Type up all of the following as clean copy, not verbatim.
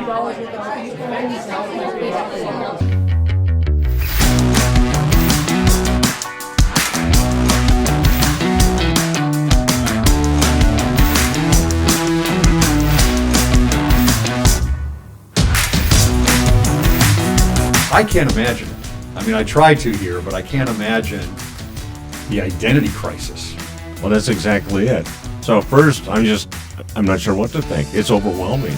I can't imagine it. I mean, I tried to here, but I can't imagine the identity crisis. Well, that's exactly it. So first, I'm not sure what to think. It's overwhelming.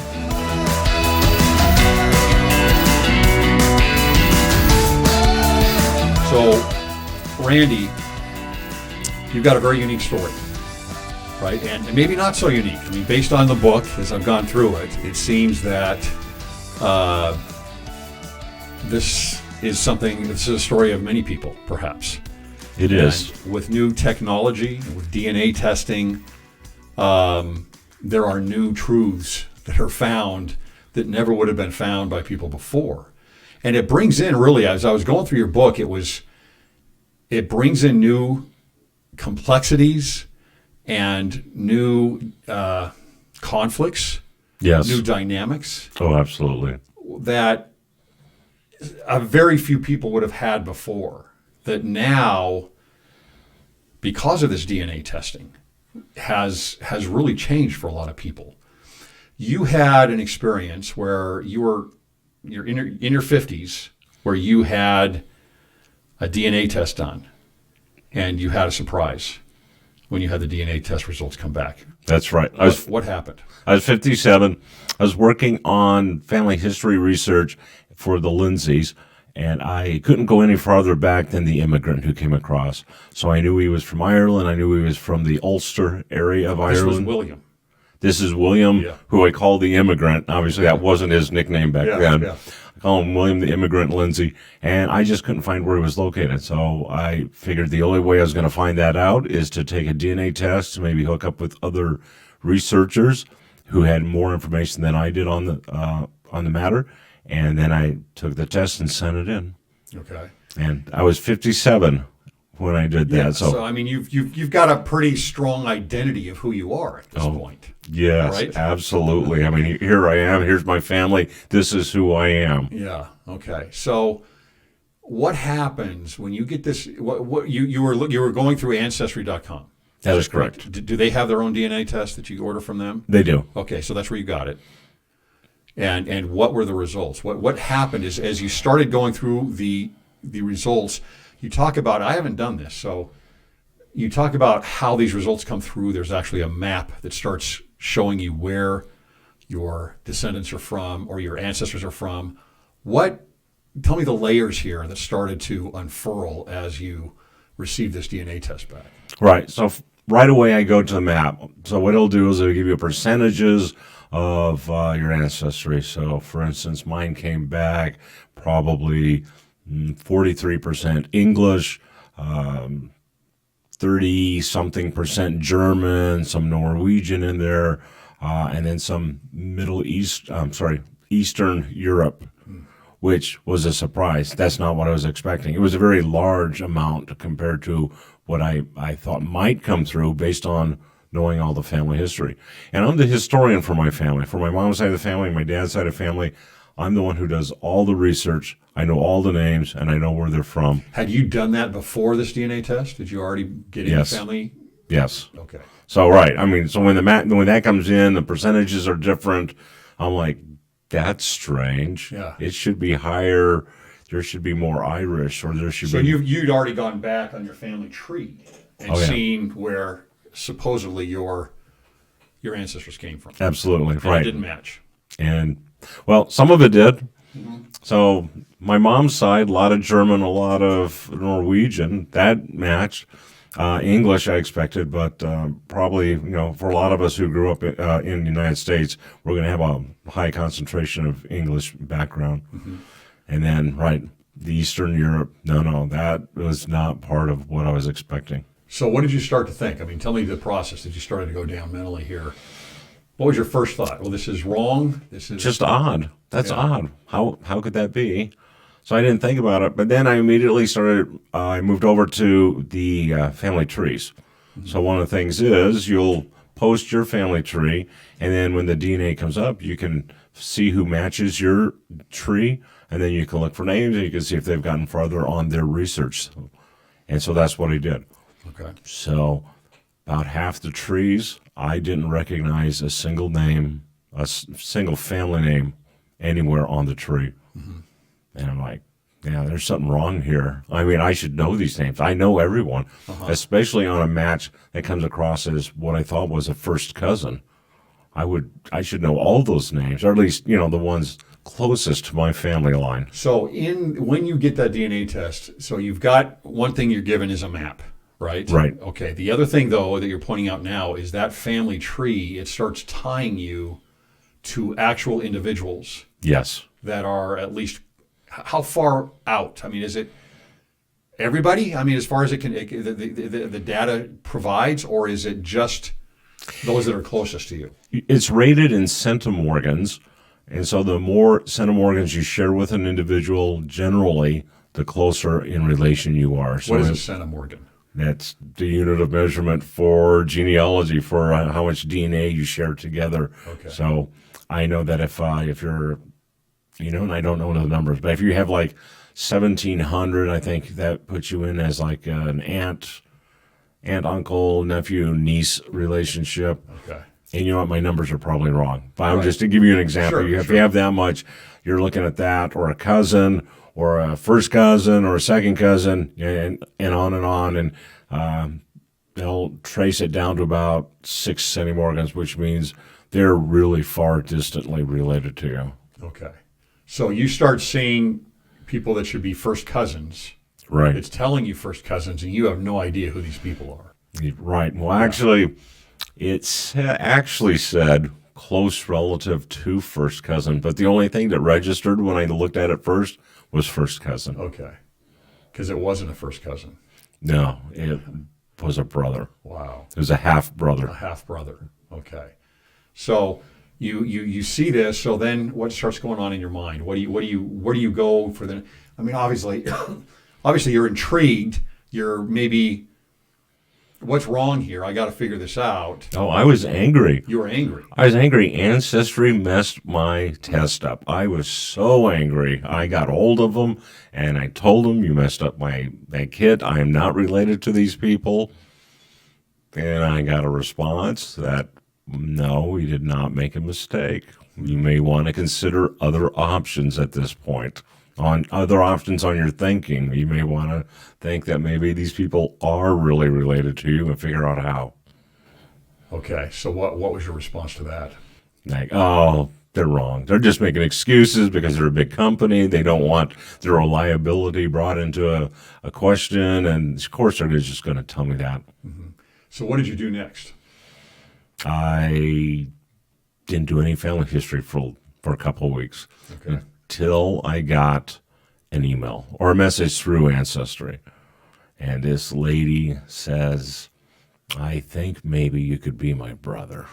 So, Randy, you've got a very unique story, right? And maybe not so unique. I mean, based on the book, as I've gone through it, it seems that this is a story of many people, perhaps. It is. And with new technology, with DNA testing, there are new truths that are found that never would have been found by people before. And it brings in, really, as I was going through your book, it brings in new complexities and new conflicts, yes, new dynamics. Oh, absolutely. That very few people would have had before. That now, because of this DNA testing, has really changed for a lot of people. You had an experience where you're in your 50s, where you had a DNA test done, and you had a surprise when you had the DNA test results come back. That's right. What happened? I was 57. I was working on family history research for the Lindsays, and I couldn't go any farther back than the immigrant who came across. So I knew he was from Ireland. I knew he was from the Ulster area of Ireland. This was William. This is William, who I call the immigrant. Obviously, that wasn't his nickname back then. Yeah. I call him William the Immigrant Lindsay, and I just couldn't find where he was located. So I figured the only way I was going to find that out is to take a DNA test, maybe hook up with other researchers who had more information than I did on the matter, and then I took the test and sent it in. Okay. And I was 57 when I did that. So I mean, you've got a pretty strong identity of who you are at this point. Yes, right? Absolutely. I mean, here I am. Here's my family. This is who I am. Yeah. Okay. So, what happens when you get this? What you were going through Ancestry.com? That is correct. Do they have their own DNA test that you order from them? They do. Okay, so that's where you got it. And what were the results? What happened is, as you started going through the results, you talk about, I haven't done this, so you talk about how these results come through. There's actually a map that starts showing you where your descendants are from or your ancestors are from. Tell me the layers here that started to unfurl as you received this DNA test back. Right. So right away I go to the map. So what it'll do is it'll give you percentages of your ancestry. So for instance, mine came back probably 43% English, 30-something% German, some Norwegian in there, and then some Eastern Europe, which was a surprise. That's not what I was expecting. It was a very large amount compared to what I thought might come through based on knowing all the family history. And I'm the historian for my family. For my mom's side of the family, my dad's side of the family, I'm the one who does all the research. I know all the names, and I know where they're from. Had you done that before this DNA test? Did you already get in the family? Yes. Okay. So, right. I mean, so when that comes in, the percentages are different. I'm like, that's strange. Yeah. It should be higher. There should be more Irish, or there should be... So you'd already gone back on your family tree and seen where supposedly your ancestors came from. Absolutely. And right. It didn't match. And, well, some of it did. Mm-hmm. So my mom's side, a lot of German, a lot of Norwegian, that matched. English I expected, but probably, for a lot of us who grew up in the United States, we're going to have a high concentration of English background. Mm-hmm. And then, the Eastern Europe, no, that was not part of what I was expecting. So what did you start to think? I mean, tell me the process that you started to go down mentally here. What was your first thought? Well, this is wrong. This is just odd. That's odd. How could that be? So I didn't think about it. But then I immediately I moved over to the family trees. Mm-hmm. So one of the things is you'll post your family tree, and then when the DNA comes up, you can see who matches your tree, and then you can look for names, and you can see if they've gotten farther on their research. And so that's what I did. Okay. So about half the trees, I didn't recognize a single name, single family name anywhere on the tree. Mm-hmm. And I'm like, yeah, there's something wrong here. I mean, I should know these names. I know everyone, especially on a match that comes across as what I thought was a first cousin. I should know all those names, or at least, the ones closest to my family line. So when you get that DNA test, so you've got one thing you're given is a map, right? Right. Okay. The other thing, though, that you're pointing out now is that family tree, it starts tying you to actual individuals. Yes. That are at least, how far out? I mean, is it everybody? I mean, as far as it can, the data provides, or is it just those that are closest to you? It's rated in centimorgans, and so the more centimorgans you share with an individual, generally, the closer in relation you are. So what is a centimorgan? That's the unit of measurement for genealogy, for how much DNA you share together. Okay. So I know that if you're, and I don't know the numbers, but if you have like 1,700, I think that puts you in as like an aunt, uncle, nephew, niece relationship. Okay. And you know what? My numbers are probably wrong. But I'm just to give you an example. Sure, If you have that much, you're looking at that, or a cousin, or a first cousin, or a second cousin, and on. And they'll trace it down to about 6 centimorgans, which means they're really far distantly related to you. Okay. So you start seeing people that should be first cousins. Right. It's telling you first cousins, and you have no idea who these people are. Right. Well, actually, it's actually said close relative to first cousin, but the only thing that registered when I looked at it first was first cousin. Okay. Because it wasn't a first cousin. No, it was a brother. Wow. It was a half brother. A half brother. Okay. So you see this. So then, what starts going on in your mind? Where do you go for the? I mean, obviously you're intrigued. You're maybe, what's wrong here? I got to figure this out. Oh, I was angry. You were angry. I was angry. Ancestry messed my test up. I was so angry. I got hold of them and I told them, you messed up my kid. I am not related to these people. And I got a response that, no, we did not make a mistake. You may want to consider other options at this point. On other options on your thinking. You may want to think that maybe these people are really related to you and figure out how. Okay, so what was your response to that? Like, oh, they're wrong. They're just making excuses because they're a big company. They don't want their reliability brought into a question. And of course, they're just going to tell me that. Mm-hmm. So what did you do next? I didn't do any family history for a couple of weeks. Okay. Until I got an email or a message through Ancestry. And this lady says, I think maybe you could be my brother.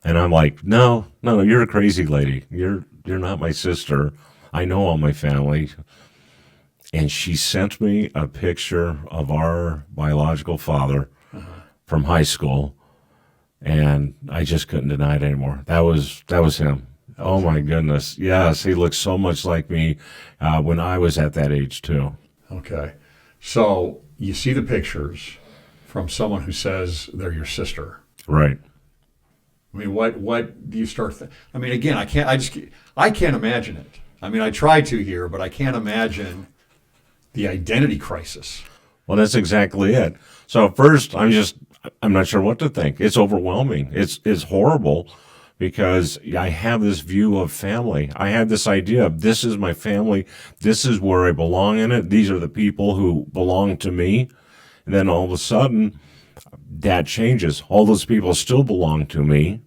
And I'm like, no, you're a crazy lady. You're not my sister. I know all my family. And she sent me a picture of our biological father from high school. And I just couldn't deny it anymore. That was him. Oh, my goodness. Yes, he looks so much like me when I was at that age, too. Okay. So you see the pictures from someone who says they're your sister. Right. I mean, what do you start? I mean, again, I can't imagine it. I mean, I try to here, but I can't imagine the identity crisis. Well, that's exactly it. So first, I'm not sure what to think. It's overwhelming. It's horrible. Because I have this view of family. I had this idea of this is my family. This is where I belong in it. These are the people who belong to me. And then all of a sudden, that changes. All those people still belong to me,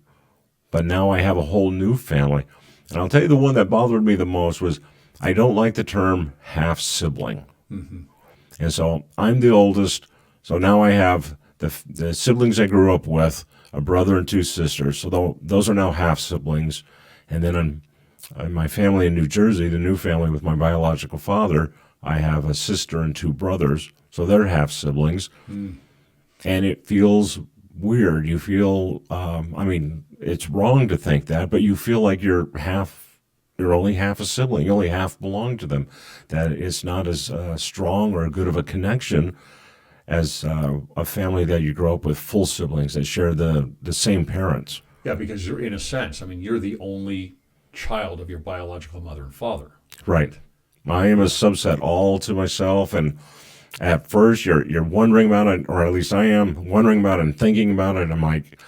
but now I have a whole new family. And I'll tell you the one that bothered me the most was I don't like the term half-sibling. Mm-hmm. And so I'm the oldest. So now I have the siblings I grew up with, a brother and 2 sisters. So those are now half-siblings. And then in my family in New Jersey, the new family with my biological father, I have a sister and 2 brothers. So they're half-siblings. Mm. And it feels weird. You feel, it's wrong to think that, but you feel like you're only half a sibling. You only half belong to them. That it's not as strong or good of a connection as a family that you grow up with full siblings that share the same parents. Yeah, because you're, in a sense, I mean, you're the only child of your biological mother and father. Right. I am a subset all to myself, and at first you're wondering about it, or at least I am wondering about it and thinking about it. I'm like,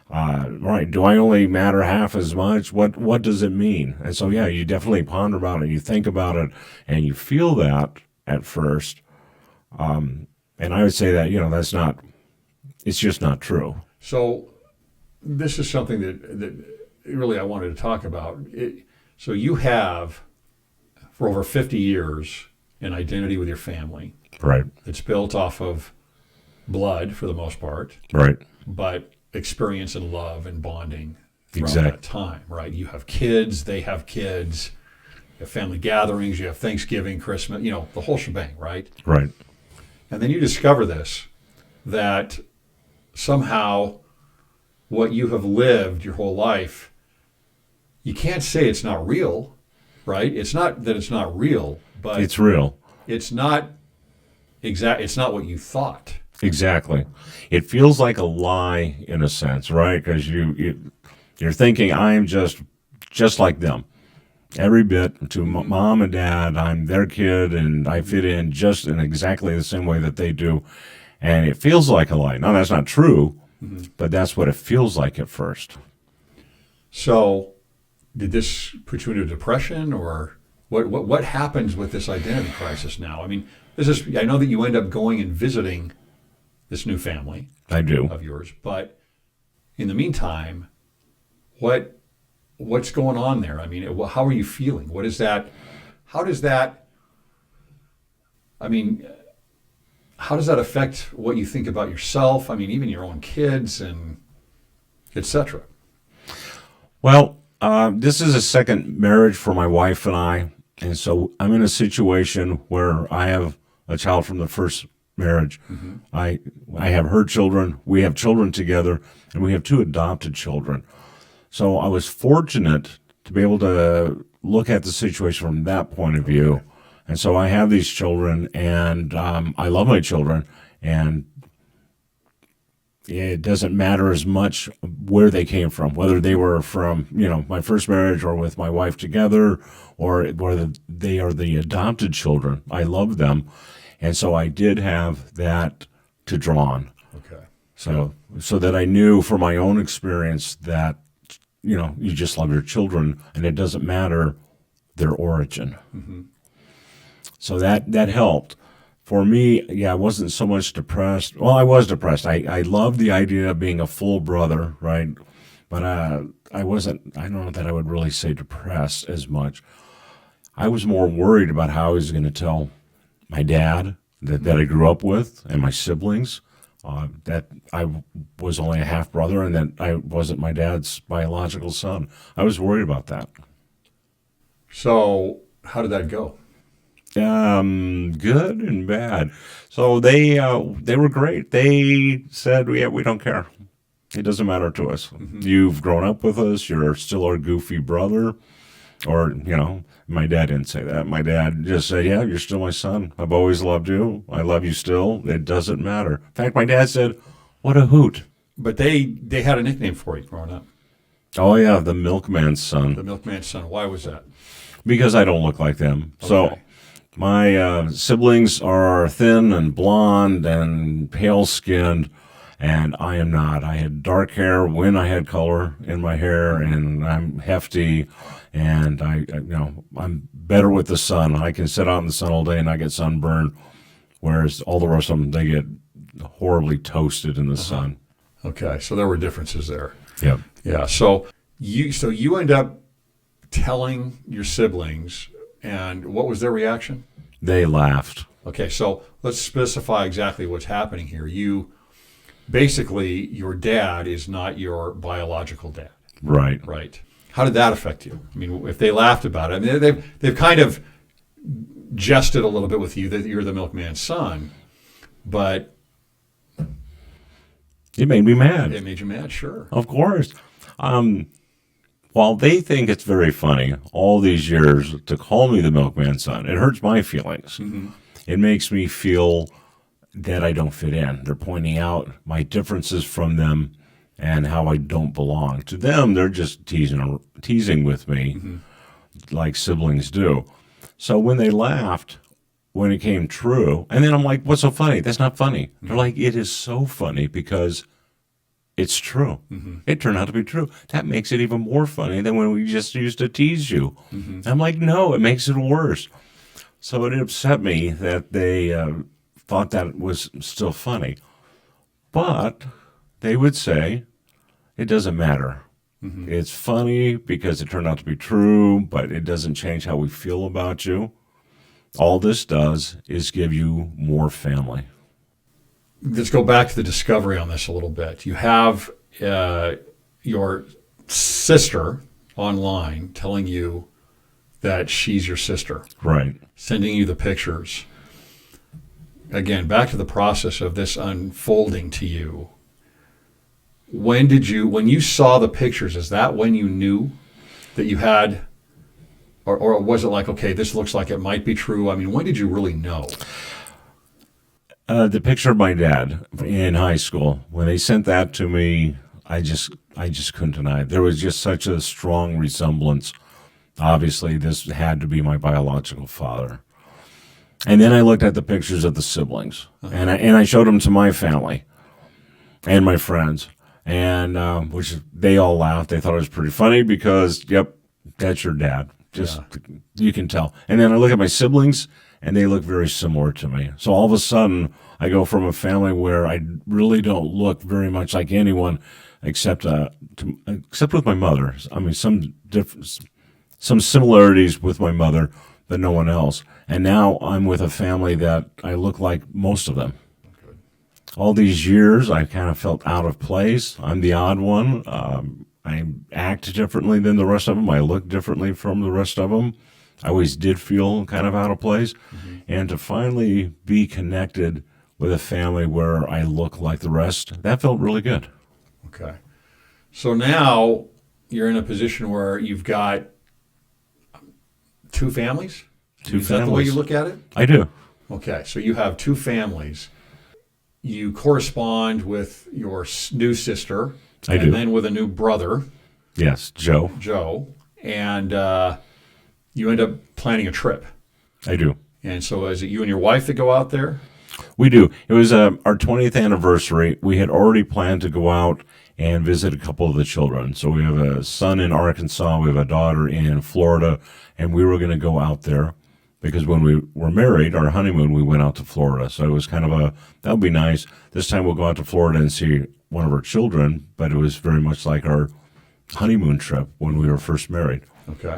right, do I only matter half as much? What does it mean? And so, yeah, you definitely ponder about it, you think about it, and you feel that at first. And I would say that, it's just not true. So this is something that really I wanted to talk about. So you have, for over 50 years, an identity with your family. Right. It's built off of blood for the most part. Right. But experience and love and bonding throughout Exactly. that time, right? You have kids, they have kids, you have family gatherings, you have Thanksgiving, Christmas, the whole shebang, right? Right. And then you discover this, that somehow what you have lived your whole life, you can't say it's not real, right? It's not that it's not real, but It's real. it's not it's not what you thought. Exactly. It feels like a lie in a sense, right? Because you're thinking, I'm just like them. Every bit to mom and dad, I'm their kid, and I fit in just in exactly the same way that they do. And it feels like a lie. Now, that's not true, but that's what it feels like at first. So did this put you into depression, or what happens with this identity crisis now? I mean, I know that you end up going and visiting this new family I do. of yours, but in the meantime, what's going on there? I mean, how are you feeling? What is that? How does that? I mean, how does that affect what you think about yourself? I mean, even your own kids and etc. Well, this is a second marriage for my wife and I. And so I'm in a situation where I have a child from the first marriage. Mm-hmm. I have her children. We have children together, and we have 2 adopted children. So I was fortunate to be able to look at the situation from that point of view. And so I have these children, and I love my children, and it doesn't matter as much where they came from, whether they were from, my first marriage or with my wife together, or whether they are the adopted children. I love them. And so I did have that to draw on. Okay. So that I knew from my own experience that, you just love your children, and it doesn't matter their origin. Mm-hmm. So that helped. For me, I wasn't so much depressed. Well, I was depressed. I loved the idea of being a full brother, right? But I don't know that I would really say depressed as much. I was more worried about how I was going to tell my dad that I grew up with and my siblings that I was only a half brother and that I wasn't my dad's biological son. I was worried about that. So how did that go? Good and bad. So they were great. They said, we don't care. It doesn't matter to us. Mm-hmm. You've grown up with us. You're still our goofy brother. Or, my dad didn't say that. My dad just said, yeah, you're still my son. I've always loved you. I love you still. It doesn't matter. In fact, my dad said, what a hoot. But they had a nickname for you growing up. Oh, yeah, the Milkman's son. The Milkman's son. Why was that? Because I don't look like them. Okay. So my siblings are thin and blonde and pale-skinned, and I am not. I had dark hair when I had color in my hair, and I'm hefty, and I'm better with the sun. I can sit out in the sun all day and not get sunburned, whereas all the rest of them, they get horribly toasted in the sun. Okay, so there were differences there. Yep. Yeah. So you end up telling your siblings, and what was their reaction? They laughed. Okay, so let's specify exactly what's happening here. Basically, your dad is not your biological dad. Right. Right. How did that affect you? I mean, if they laughed about it, I mean, they've kind of jested a little bit with you that you're the Milkman's son, but it made me mad. It made you mad, sure. Of course. While they think it's very funny, all these years to call me the Milkman son, it hurts my feelings. Mm-hmm. It makes me feel that I don't fit in. They're pointing out my differences from them and how I don't belong. To them, they're just teasing with me like siblings do. So when they laughed, when it came true, and then I'm like, what's so funny? That's not funny. They're like, it is so funny because it's true. It turned out to be true. That makes it even more funny than when we just used to tease you. I'm like, no, it makes it worse. So it upset me that they thought that was still funny. But they would say, it doesn't matter. It's funny because it turned out to be true, but it doesn't change how we feel about you. All this does is give you more family. Let's go back to the discovery on this a little bit. You have your sister online telling you that she's your sister. Right. Sending you the pictures. Again, back to the process of this unfolding to you. When you saw the pictures, is that when you knew that you had, or was it like, okay, this looks like it might be true? I mean, when did you really know? The picture of my dad in high school, when they sent that to me, I just couldn't deny it. There was just such a strong resemblance. Obviously, this had to be my biological father. And then I looked at the pictures of the siblings, and I showed them to my family and my friends, and which they all laughed. They thought it was pretty funny because, yep, that's your dad. Just you can tell. And then I look at my siblings, and they look very similar to me. So all of a sudden, I go from a family where I really don't look very much like anyone, except with my mother. I mean, some similarities with my mother, but no one else. And now I'm with a family that I look like most of them. Good. All these years, I kind of felt out of place. I'm the odd one. I act differently than the rest of them. I look differently from the rest of them. I always did feel kind of out of place. And to finally be connected with a family where I look like the rest, that felt really good. Okay. So now you're in a position where you've got two families? Is that the way you look at it? I do. Okay, so you have two families. You correspond with your new sister. I do. And then with a new brother. Yes, Joe. And you end up planning a trip. I do. And so is it you and your wife that go out there? We do. It was our 20th anniversary. We had already planned to go out and visit a couple of the children. So we have a son in Arkansas, we have a daughter in Florida, and we were going to go out there because when we were married, our honeymoon, we went out to Florida. So it was kind of that would be nice. This time we'll go out to Florida and see one of our children, but it was very much like our honeymoon trip when we were first married. Okay.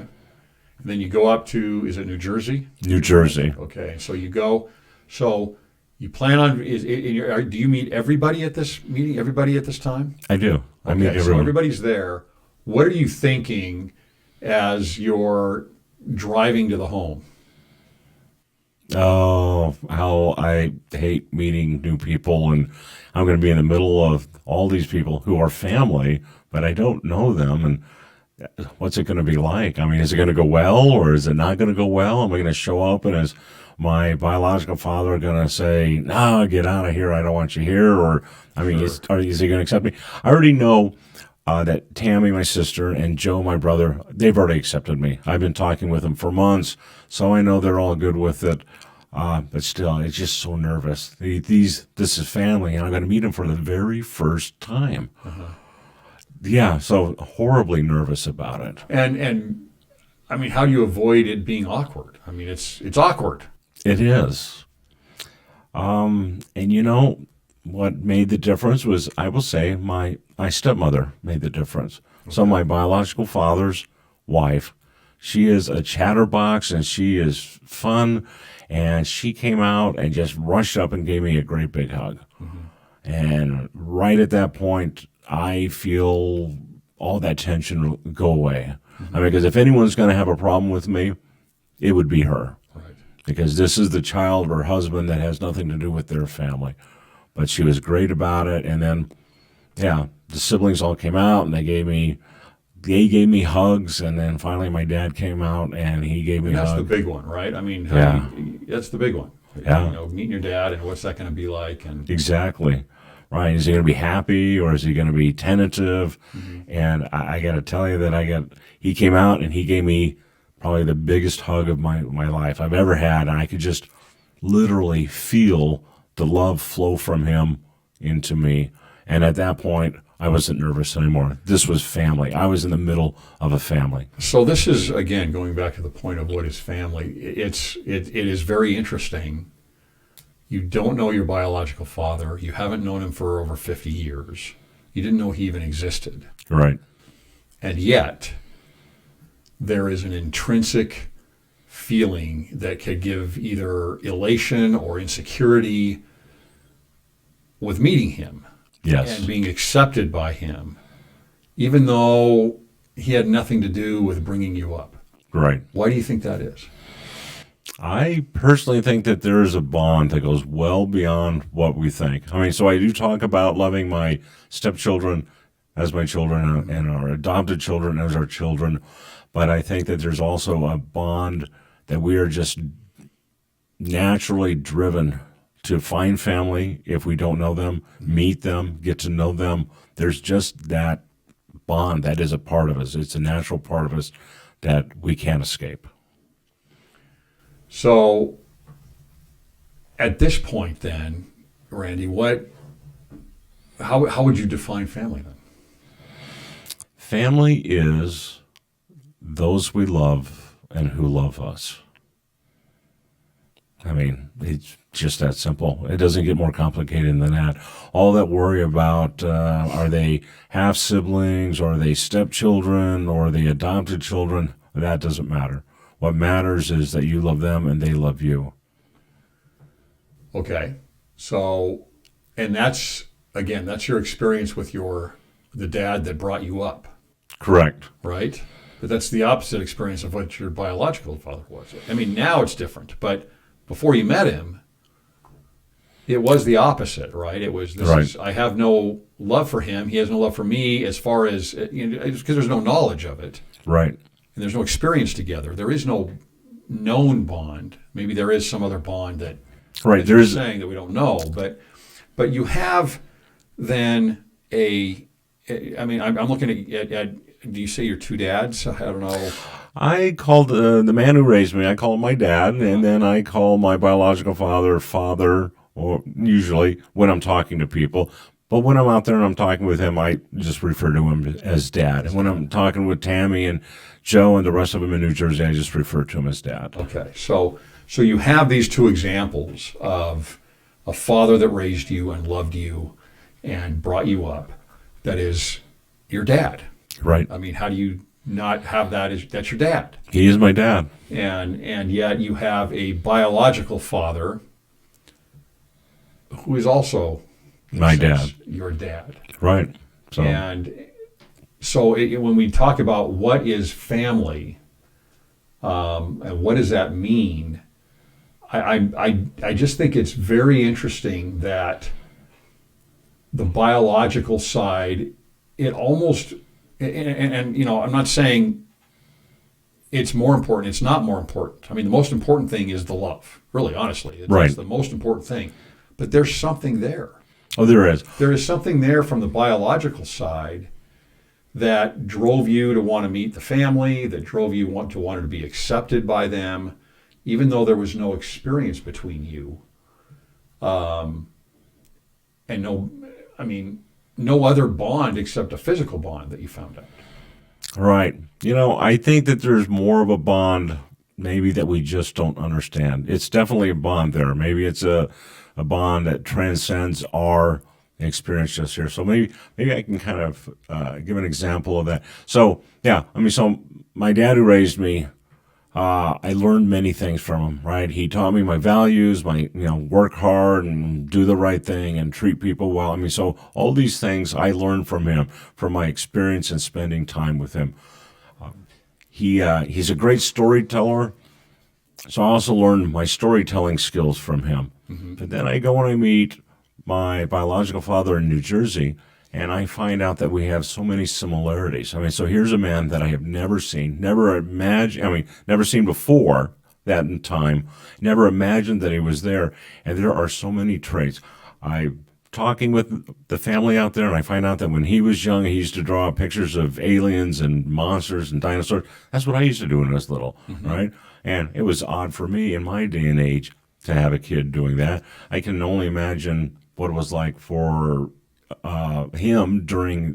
And then you go up to, is it New Jersey? New Jersey. Okay. So you go, so you plan on, do you meet everybody at this meeting, everybody at this time? I do. I meet everyone. So everybody's there. What are you thinking as you're driving to the home? Oh, how I hate meeting new people, and I'm going to be in the middle of all these people who are family, but I don't know them, and what's it going to be like? I mean, is it going to go well, or is it not going to go well? Am I going to show up, and is my biological father going to say, no, get out of here, I don't want you here, or, I mean, is he going to accept me? I already know that Tammy, my sister, and Joe, my brother, they've already accepted me. I've been talking with them for months, so I know they're all good with it. But still, it's just so nervous. This is family, and I'm going to meet them for the very first time. Yeah, so horribly nervous about it. And I mean, how do you avoid it being awkward? I mean, it's awkward. It is. And you know, what made the difference was, I will say, my stepmother made the difference. Okay. So my biological father's wife, she is a chatterbox and she is fun, and she came out and just rushed up and gave me a great big hug. And right at that point, I feel all that tension go away. I mean, because if anyone's going to have a problem with me, it would be her. Right. Because this is the child of her husband that has nothing to do with their family. But she was great about it, and then yeah, the siblings all came out and they gave me hugs, and then finally my dad came out and he gave me And that's the hugs. big one, right? I mean, Yeah. that's the big one. Yeah. You know, meeting your dad and what's that going to be like? And Exactly. Right. Is he going to be happy or is he going to be tentative? And I got to tell you that he came out and he gave me probably the biggest hug of my life I've ever had. And I could just literally feel the love flow from him into me. And at that point, I wasn't nervous anymore. This was family. I was in the middle of a family. so this is, again, going back to the point of what is family. It is very interesting. You don't know your biological father. You haven't known him for over 50 years. You didn't know he even existed. Right. And yet, there is an intrinsic feeling that could give either elation or insecurity with meeting him Yes. and being accepted by him, even though he had nothing to do with bringing you up. Right. Why do you think that is? I personally think that there is a bond that goes well beyond what we think. I mean, so I do talk about loving my stepchildren as my children and our adopted children as our children, but I think that there's also a bond that we are just naturally driven to find family if we don't know them, meet them, get to know them. There's just that bond that is a part of us. It's a natural part of us that we can't escape. So, at this point, then, Randy, how would you define family then? Family is those we love and who love us. I mean, it's just that simple. It doesn't get more complicated than that. All that worry about, are they half siblings, or are they stepchildren, or are they adopted children, that doesn't matter. What matters is that you love them and they love you. Okay, so, and that's your experience with the dad that brought you up, Correct. right? But that's the opposite experience of what your biological father was. I mean, now it's different, but before you met him, it was the opposite, right? It was, I have no love for him. He has no love for me, as far as, because there's no knowledge of it. Right. And there's no experience together. There is no known bond. Maybe there is some other bond that you're saying that we don't know. But you have then I'm looking at, do you say your two dads? I don't know. I called the man who raised me, I call him my dad, and then I call my biological father, or usually when I'm talking to people. But when I'm out there and I'm talking with him, I just refer to him as dad. And when I'm talking with Tammy and Joe and the rest of them in New Jersey, I just refer to him as dad. Okay, so you have these two examples of a father that raised you and loved you and brought you up. That is your dad. Right. I mean, how do you not have that? That's your dad. He is my dad. And yet you have a biological father who is also My dad. your dad. Right. So And so when we talk about what is family, and what does that mean, I just think it's very interesting that the biological side, it almost, and I'm not saying it's more important. It's not more important. I mean, the most important thing is the love. Really, honestly, it's the most important thing. But there's something there. Oh, there is. There is something there from the biological side that drove you to want to meet the family, that drove you to want to be accepted by them, even though there was no experience between you. And no other bond except a physical bond that you found out. Right. I think that there's more of a bond maybe that we just don't understand. It's definitely a bond there. Maybe it's a bond that transcends our experience just here. So maybe I can kind of give an example of that. So, yeah, so my dad who raised me, I learned many things from him, right? He taught me my values, work hard and do the right thing and treat people well. So all these things I learned from him, from my experience in spending time with him. He's a great storyteller, so I also learned my storytelling skills from him. Mm-hmm. But then I go and I meet my biological father in New Jersey, and I find out that we have so many similarities. I mean, so here's a man that I have never seen, never seen before that in time, never imagined that he was there, and there are so many traits. Talking with the family out there, and I find out that when he was young, he used to draw pictures of aliens and monsters and dinosaurs. That's what I used to do when I was little, right? And it was odd for me in my day and age to have a kid doing that. I can only imagine what it was like for him during,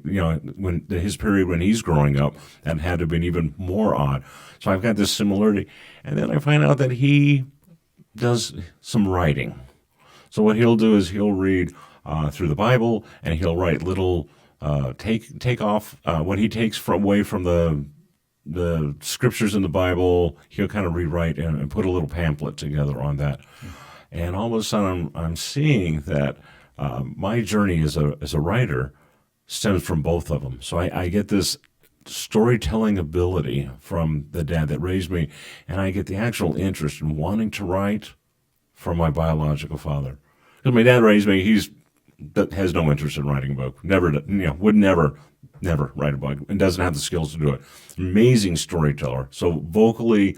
when his period when he's growing up. That had to have been even more odd. So I've got this similarity. And then I find out that he does some writing. So what he'll do is he'll read through the Bible, and he'll write little take off what he takes away from the scriptures in the Bible. He'll kind of rewrite and put a little pamphlet together on that. And all of a sudden, I'm seeing that my journey as a writer stems from both of them. So I get this storytelling ability from the dad that raised me, and I get the actual interest in wanting to write from my biological father. Because my dad raised me, has no interest in writing a book. Would never write a book, and doesn't have the skills to do it. Amazing storyteller. So vocally,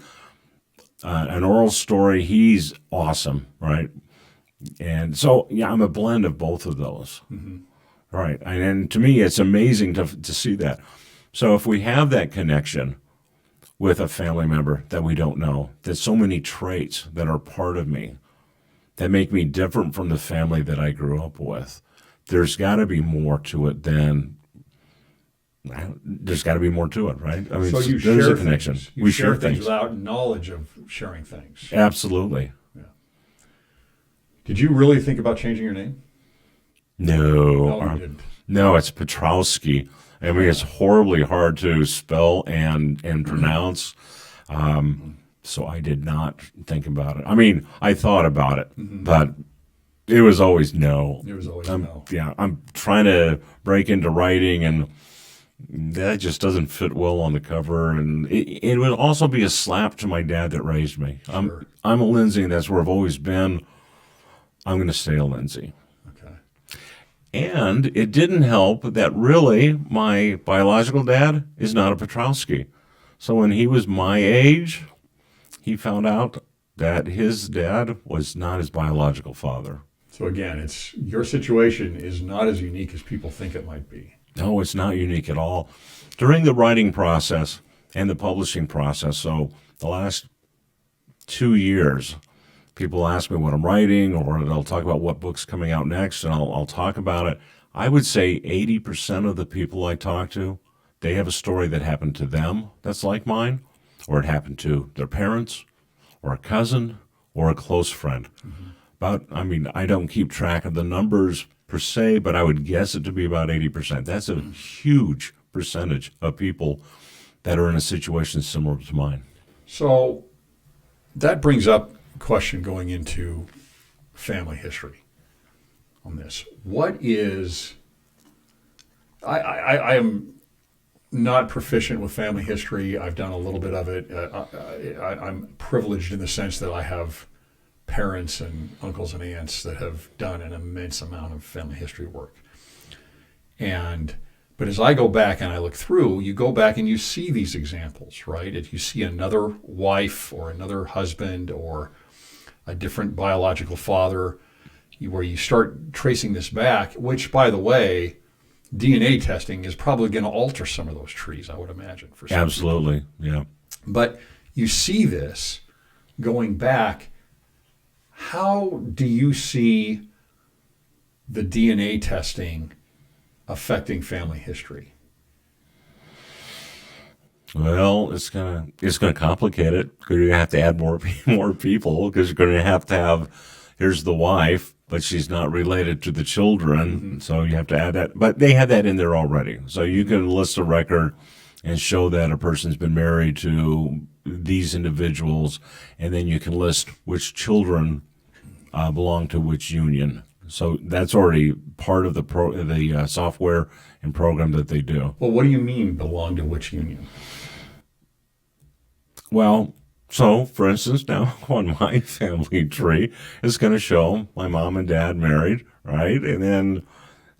an oral story, he's awesome, right? And so, I'm a blend of both of those. Right. And to me, it's amazing to see that. So if we have that connection with a family member that we don't know, there's so many traits that are part of me that make me different from the family that I grew up with. There's got to be more to it there's got to be more to it, right? I mean, so there's a connection. We share things without knowledge of sharing things. Absolutely. Yeah. Did you really think about changing your name? No. No, you didn't. No, it's Petrowski. I mean, it's horribly hard to spell and pronounce. So I did not think about it. I mean, I thought about it, but it was always no. It was always no. Yeah, I'm trying to break into writing, and that just doesn't fit well on the cover. And it would also be a slap to my dad that raised me. Sure. I'm a Lindsay, and that's where I've always been. I'm going to stay a Lindsay. Okay. And it didn't help that really my biological dad is not a Petrowski. So when he was my age, he found out that his dad was not his biological father. So again, your situation is not as unique as people think it might be. No, it's not unique at all. During the writing process and the publishing process, so the last 2 years, people ask me what I'm writing, or they'll talk about what book's coming out next, and I'll talk about it. I would say 80% of the people I talk to, they have a story that happened to them that's like mine, or it happened to their parents, or a cousin, or a close friend. But, I don't keep track of the numbers per se, but I would guess it to be about 80%. That's a huge percentage of people that are in a situation similar to mine. So that brings up a question going into family history on this. What is... I am not proficient with family history. I've done a little bit of it. I'm privileged in the sense that I have parents and uncles and aunts that have done an immense amount of family history work. But as I go back and I look through, you go back and you see these examples, right? If you see another wife or another husband or a different biological father, where you start tracing this back, which, by the way, DNA testing is probably going to alter some of those trees, I would imagine. For some Absolutely, people. yeah. But you see this going back. How do you see the DNA testing affecting family history? Well, it's gonna complicate it, because you're gonna have to add more people, because you're gonna have to have, here's the wife, but she's not related to the children, so you have to add that. But they had that in there already, so you can list a record and show that a person's been married to these individuals, and then you can list which children belong to which union. So that's already part of the software and program that they do. Well, what do you mean belong to which union? Well, so for instance, now on my family tree, it's going to show my mom and dad married, right? And then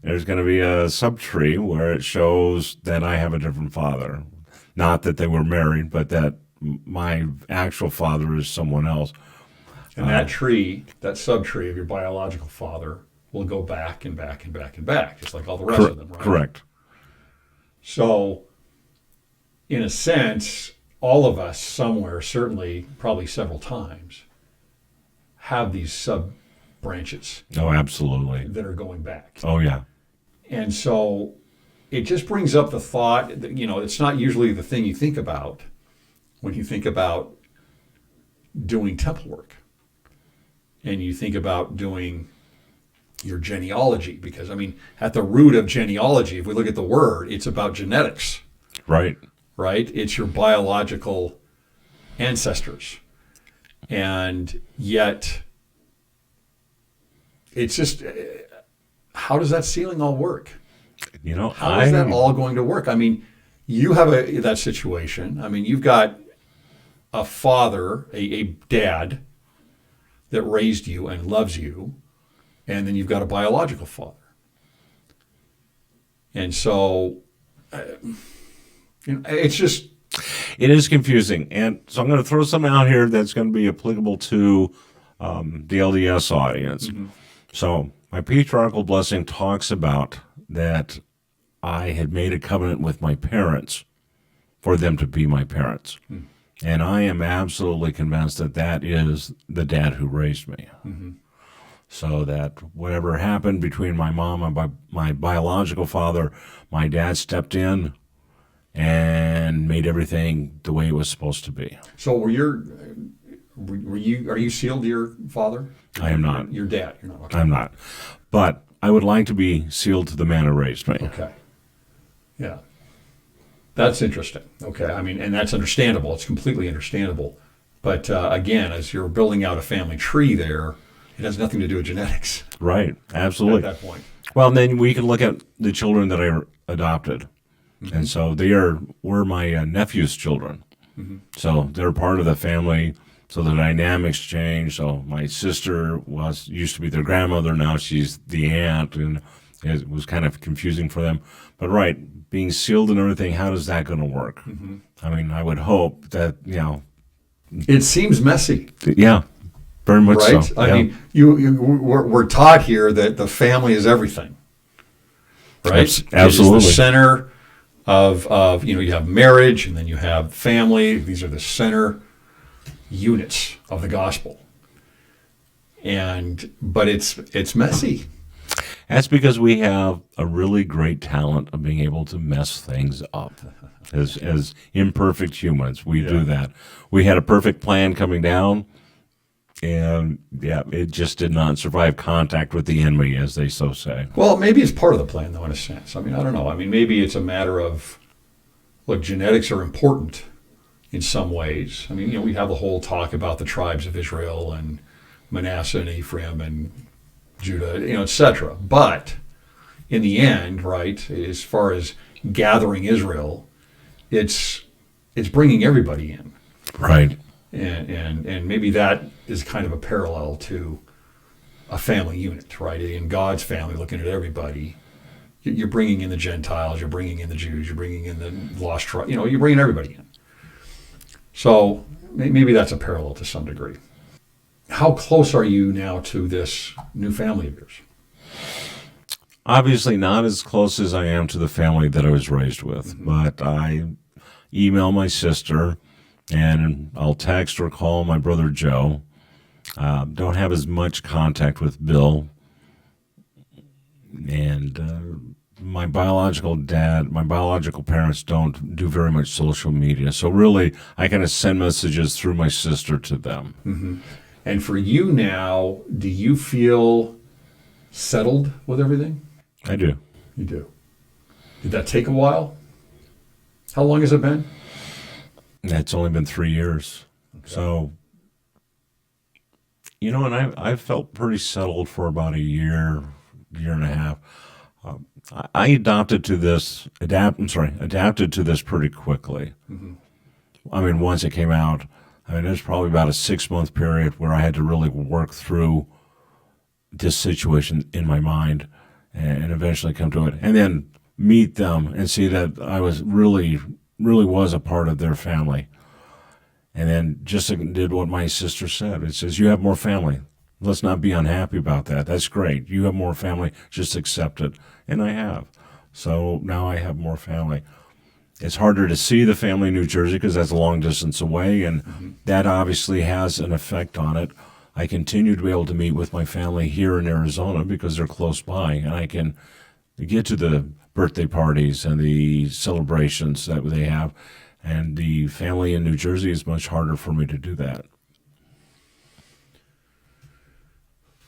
there's going to be a subtree where it shows that I have a different father. Not that they were married, but that my actual father is someone else. And that tree, that subtree of your biological father, will go back and back and back and back, just like all the rest of them, right? Correct. So, in a sense, all of us somewhere, certainly, probably several times, have these sub-branches Oh, absolutely. that are going back. Oh, yeah. And so it just brings up the thought that, it's not usually the thing you think about when you think about doing temple work. And you think about doing your genealogy, because, at the root of genealogy, if we look at the word, it's about genetics. Right. Right? It's your biological ancestors. And yet, it's just, how does that ceiling all work? How is that all going to work? You have that situation. You've got a father, a dad that raised you and loves you, and then you've got a biological father. And so, it's just... It is confusing. And so I'm going to throw something out here that's going to be applicable to the LDS audience. Mm-hmm. So my patriarchal blessing talks about that I had made a covenant with my parents for them to be my parents. Mm. And I am absolutely convinced that that is the dad who raised me. Mm-hmm. So that whatever happened between my mom and my biological father, my dad stepped in and made everything the way it was supposed to be. So are you sealed to your father? I am not. Your dad? You're not. Okay. I'm not. But I would like to be sealed to the man who raised me. Okay. Yeah. That's interesting. Okay. And that's understandable. It's completely understandable. But again, as you're building out a family tree there, it has nothing to do with genetics. Right. Absolutely. At that point. Well, and then we can look at the children that I adopted. Mm-hmm. And so were my nephew's children. Mm-hmm. So they're part of the family. So the dynamics change. So my sister used to be their grandmother. Now she's the aunt, and it was kind of confusing for them. But right, being sealed and everything, how is that going to work? Mm-hmm. I would hope that, It seems messy. Yeah, very much right? so. We're taught here that the family is everything. Right? Absolutely. It is the center of you have marriage, and then you have family. These are the center units of the gospel. But it's messy. That's because we have a really great talent of being able to mess things up. As imperfect humans, we do that. We had a perfect plan coming down, and it just did not survive contact with the enemy, as they so say. Well, maybe it's part of the plan, though, in a sense. I don't know. Maybe it's a matter of, look, genetics are important in some ways. We have the whole talk about the tribes of Israel and Manasseh and Ephraim and Judah, etc. But in the end, right, as far as gathering Israel, it's bringing everybody in. Right. And maybe that is kind of a parallel to a family unit, right? In God's family, looking at everybody, you're bringing in the Gentiles, you're bringing in the Jews, you're bringing in the lost tribe, you're bringing everybody in. So maybe that's a parallel to some degree. How close are you now to this new family of yours? Obviously not as close as I am to the family that I was raised with, mm-hmm. but I email my sister, and I'll text or call my brother Joe. Don't have as much contact with Bill. And my biological parents don't do very much social media. So really, I kind of send messages through my sister to them. Mm-hmm. And for you now, do you feel settled with everything? I do. You do. Did that take a while? How long has it been? It's only been 3 years. Okay. So, and I felt pretty settled for about a year and a half. I adapted to this pretty quickly. Mm-hmm. Once it came out, there's probably about a 6-month period where I had to really work through this situation in my mind. and eventually come to it. And then meet them and see that I was really was a part of their family. And then just did what my sister said. It says, you have more family. Let's not be unhappy about that. That's great. You have more family. Just accept it. And I have. So now I have more family. It's harder to see the family in New Jersey because that's a long distance away, and that obviously has an effect on it. I continue to be able to meet with my family here in Arizona because they're close by, and I can get to the birthday parties and the celebrations that they have. And the family in New Jersey is much harder for me to do that.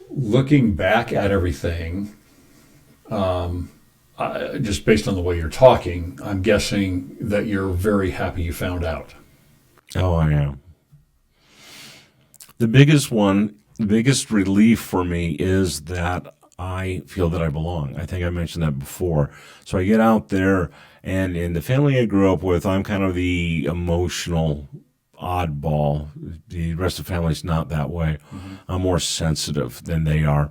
Looking back at everything, just based on the way you're talking, I'm guessing that you're very happy you found out. Oh, I am. The biggest relief for me is that I feel that I belong. I think I mentioned that before. So I get out there, and in the family I grew up with, I'm kind of the emotional oddball. The rest of the family's not that way. Mm-hmm. I'm more sensitive than they are.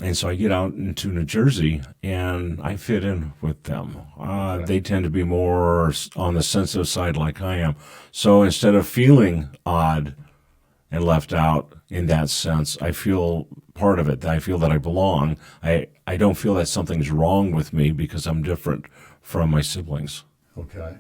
And so I get out into New Jersey, and I fit in with them. They tend to be more on the sensitive side like I am. So instead of feeling odd and left out in that sense, I feel part of it. I feel that I belong. I don't feel that something's wrong with me because I'm different from my siblings. Okay.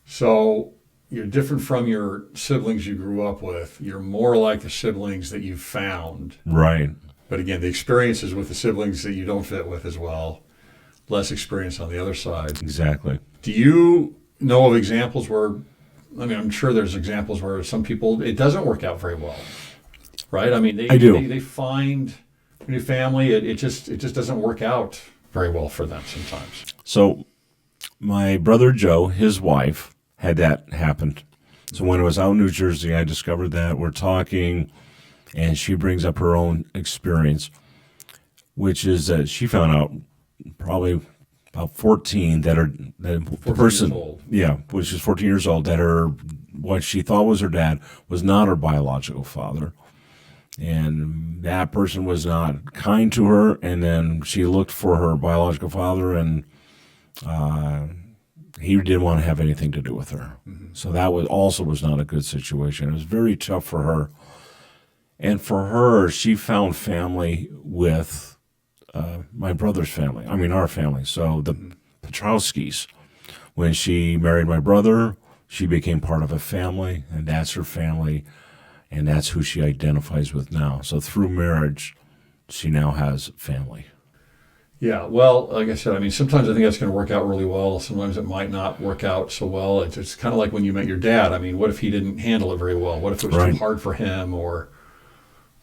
So you're different from your siblings you grew up with. You're more like the siblings that you've found. Right. But again, the experiences with the siblings that you don't fit with as well, less experience on the other side. Exactly. Do you know of examples where, I mean, I'm sure there's examples where some people, it doesn't work out very well, right? I mean, they find a new family, it just doesn't work out very well for them sometimes. So my brother Joe, his wife, had that happen. So when I was out in New Jersey, I discovered that. We're talking, and she brings up her own experience, which is that she found out probably about 14 that the person, which is 14 years old, that what she thought was her dad was not her biological father. And that person was not kind to her, and then she looked for her biological father, and he didn't want to have anything to do with her. Mm-hmm. So that was not a good situation. It was very tough for her. And for her, she found family with my brother's family. I mean, our family. So the Petrowskis. When she married my brother, she became part of a family, and that's her family, and that's who she identifies with now. So through marriage, she now has family. Yeah, well, like I said, I mean, sometimes I think that's going to work out really well. Sometimes it might not work out so well. It's kind of like when you met your dad. I mean, what if he didn't handle it very well? What if it was too hard for him? Or,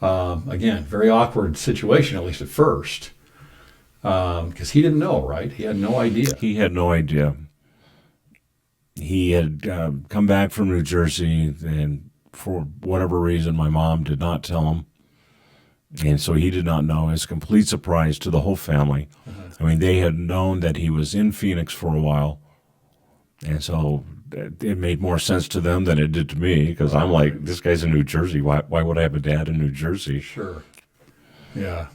again, very awkward situation, at least at first, because he didn't know, right? He had no idea. He had no idea. He had come back from New Jersey, and for whatever reason, my mom did not tell him. And so he did not know. It was a complete surprise to the whole family. Uh-huh. I mean, they had known that he was in Phoenix for a while. And so it made more sense to them than it did to me, because I'm like, this guy's in New Jersey. Why would I have a dad in New Jersey? Sure. Yeah.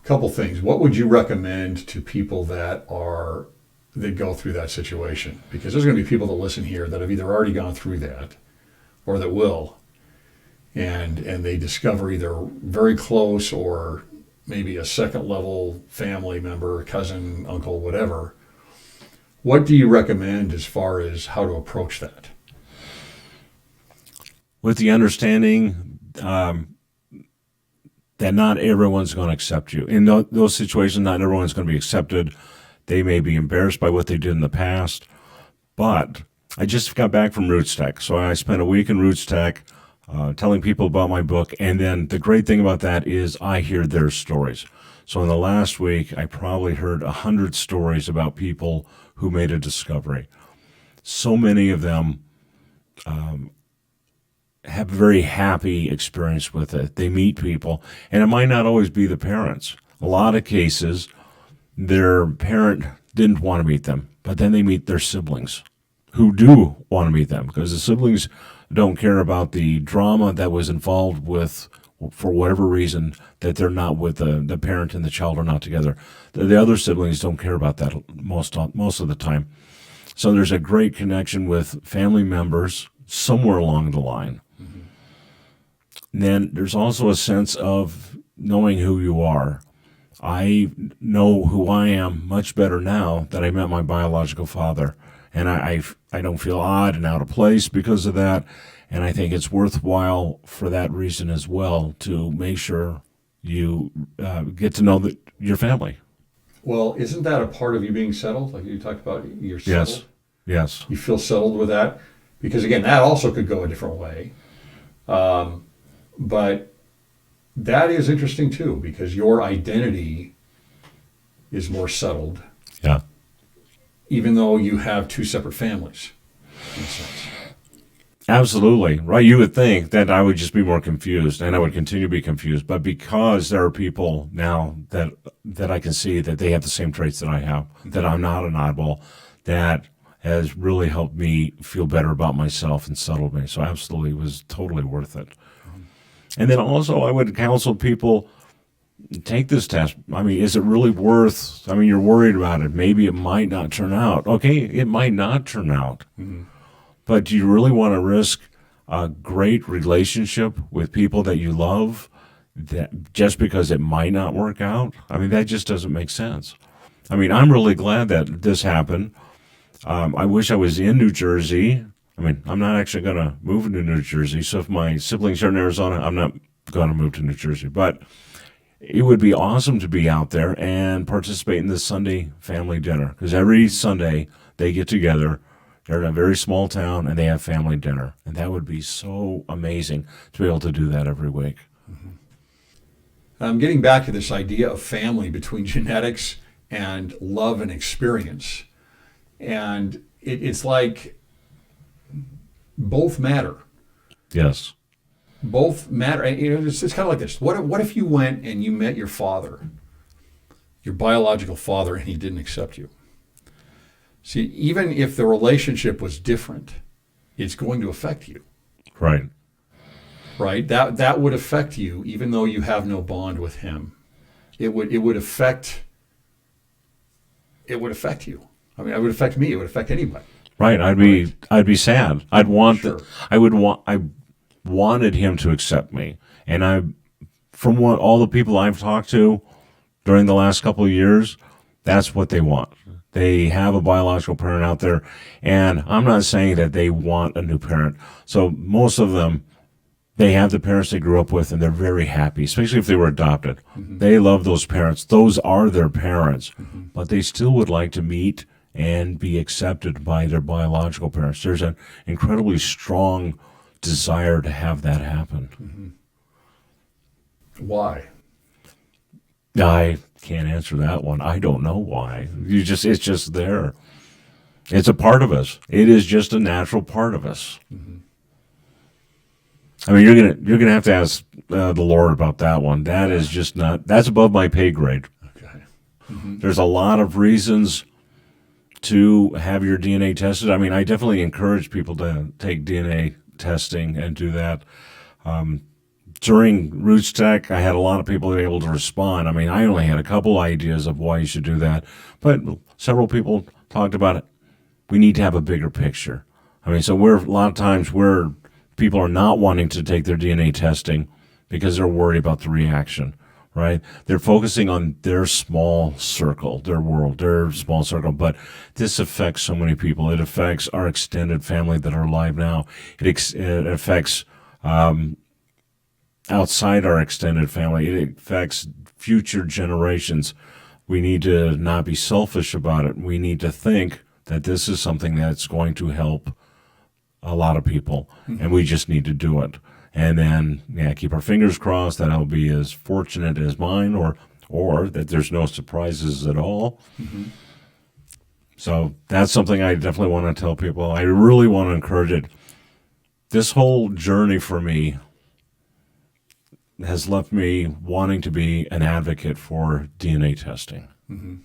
Couple things. What would you recommend to people that go through that situation? Because there's going to be people that listen here that have either already gone through that or that will. And they discover either very close or maybe a second level family member, cousin, uncle, whatever. What do you recommend as far as how to approach that? With the understanding that not everyone's going to accept you. In those situations, not everyone's going to be accepted. They may be embarrassed by what they did in the past. But I just got back from Roots Tech, so I spent a week in Roots Tech, telling people about my book. And then the great thing about that is I hear their stories. So in the last week, I probably heard 100 stories about people who made a discovery. So many of them have a very happy experience with it. They meet people, and it might not always be the parents. A lot of cases, their parent didn't want to meet them, but then they meet their siblings who do want to meet them, because the siblings don't care about the drama that was involved with for whatever reason, that they're not with the parent and the child are not together. The other siblings don't care about that most of the time. So there's a great connection with family members somewhere along the line. Mm-hmm. And then there's also a sense of knowing who you are. I know who I am much better now that I met my biological father. And I don't feel odd and out of place because of that. And I think it's worthwhile for that reason as well to make sure you get to know your family. Well, isn't that a part of you being settled? Like you talked about, you're settled. Yes. You feel settled with that? Because again, that also could go a different way. But that is interesting too, because your identity is more settled. Yeah. Even though you have two separate families, in a sense. Absolutely. Right. You would think that I would just be more confused, and I would continue to be confused. But because there are people now that I can see that they have the same traits that I have, that I'm not an oddball, that has really helped me feel better about myself and settled me. So absolutely, it was totally worth it. And then also I would counsel people, take this test. I mean, is it really worth, you're worried about it. Maybe it might not turn out. Okay, it might not turn out. Mm-hmm. But do you really want to risk a great relationship with people that you love that just because it might not work out? That just doesn't make sense. I'm really glad that this happened. I wish I was in New Jersey. I'm not actually going to move to New Jersey. So if my siblings are in Arizona, I'm not going to move to New Jersey. But it would be awesome to be out there and participate in this Sunday family dinner. Because every Sunday they get together. They're in a very small town, and they have family dinner. And that would be so amazing to be able to do that every week. Mm-hmm. Getting back to this idea of family between genetics and love and experience. And it's like both matter. Yes. Both matter. It's kind of like this. What if you went and you met your father, your biological father, and he didn't accept you? See, even if the relationship was different, it's going to affect you. Right. Right? That would affect you, even though you have no bond with him. It would affect you. It would affect me. It would affect anybody. Right. I'd be sad. I wanted him to accept me. And from all the people I've talked to during the last couple of years, that's what they want. They have a biological parent out there, and I'm not saying that they want a new parent. So most of them, they have the parents they grew up with, and they're very happy, especially if they were adopted. Mm-hmm. They love those parents. Those are their parents, mm-hmm. But they still would like to meet and be accepted by their biological parents. There's an incredibly strong desire to have that happen. Mm-hmm. Why? I can't answer that one. I don't know why. It's just there. It's a part of us. It is just a natural part of us. Mm-hmm. You're gonna have to ask the Lord about that one. That is just not. That's above my pay grade. Okay. Mm-hmm. There's a lot of reasons to have your DNA tested. I definitely encourage people to take DNA testing and do that. During Roots Tech, I had a lot of people able to respond. I only had a couple ideas of why you should do that, but several people talked about it. We need to have a bigger picture. So a lot of times where people are not wanting to take their DNA testing because they're worried about the reaction, right? They're focusing on their small circle, their world, their small circle, but this affects so many people. It affects our extended family that are alive now. It affects outside our extended family. It affects future generations. We need to not be selfish about it. We need to think that this is something that's going to help a lot of people, mm-hmm. and we just need to do it. And then, keep our fingers crossed that I'll be as fortunate as mine, or that there's no surprises at all. Mm-hmm. So that's something I definitely want to tell people. I really want to encourage it. This whole journey for me has left me wanting to be an advocate for DNA testing. Mm-hmm.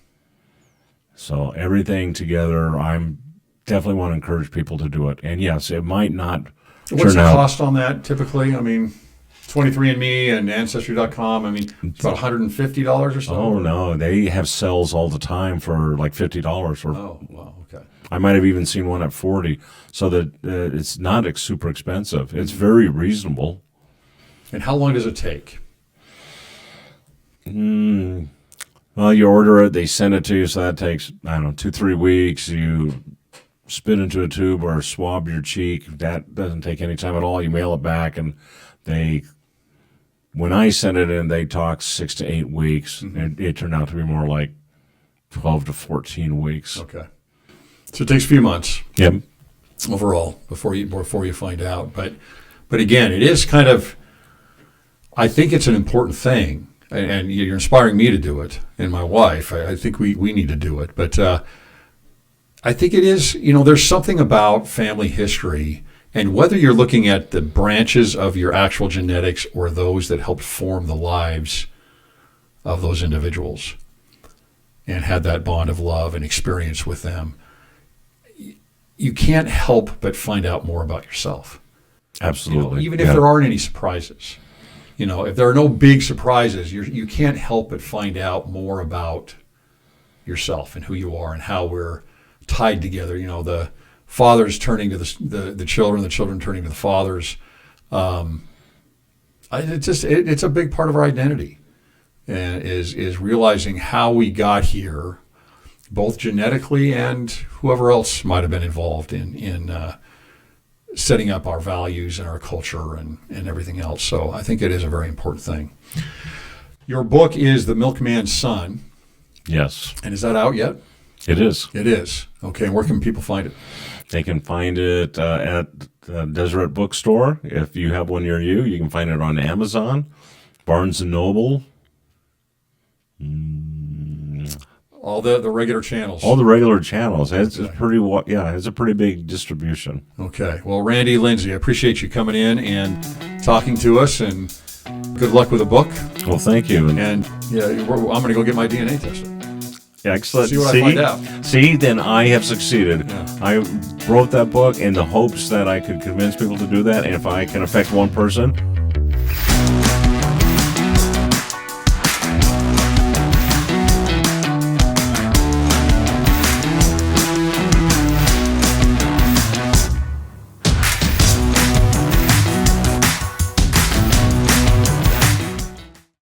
So everything together, I'm definitely want to encourage people to do it. And yes, it might not What's the cost on that typically? 23andMe and Ancestry.com, I mean, it's about $150 or so? Oh, no. They have sales all the time for like $50. Oh, wow, okay. I might have even seen one at $40. So that it's not super expensive. It's very reasonable. And how long does it take? Well, you order it, they send it to you, so that takes, 2-3 weeks. You spit into a tube or swab your cheek. That doesn't take any time at all. You mail it back, and when I sent it in, they talked 6 to 8 weeks. And it turned out to be more like 12 to 14 weeks. Okay. So it takes a few months. Yep. Overall, before you find out. But again, it is kind of, I think it's an important thing. And you're inspiring me to do it, and my wife. I think we need to do it. But I think it is, there's something about family history, and whether you're looking at the branches of your actual genetics or those that helped form the lives of those individuals and had that bond of love and experience with them, you can't help but find out more about yourself. Absolutely. Even if there aren't any surprises. If there are no big surprises, you can't help but find out more about yourself and who you are and how we're tied together. The fathers turning to the children, the children turning to the fathers. It's a big part of our identity, and is realizing how we got here, both genetically and whoever else might have been involved in setting up our values and our culture and everything else. So I think it is a very important thing. Your book is The Milkman's Son. Yes. And is that out yet? It is. It is. Okay. And where can people find it? They can find it at the Deseret Bookstore. If you have one near you, you can find it on Amazon, Barnes & Noble. All the regular channels. All the regular channels. It's a pretty big distribution. Okay. Well, Randy Lindsay, I appreciate you coming in and talking to us, and good luck with the book. Well, thank you. And I'm going to go get my DNA tested. Excellent. See what I find out. See, then I have succeeded. Yeah. I wrote that book in the hopes that I could convince people to do that, and if I can affect one person,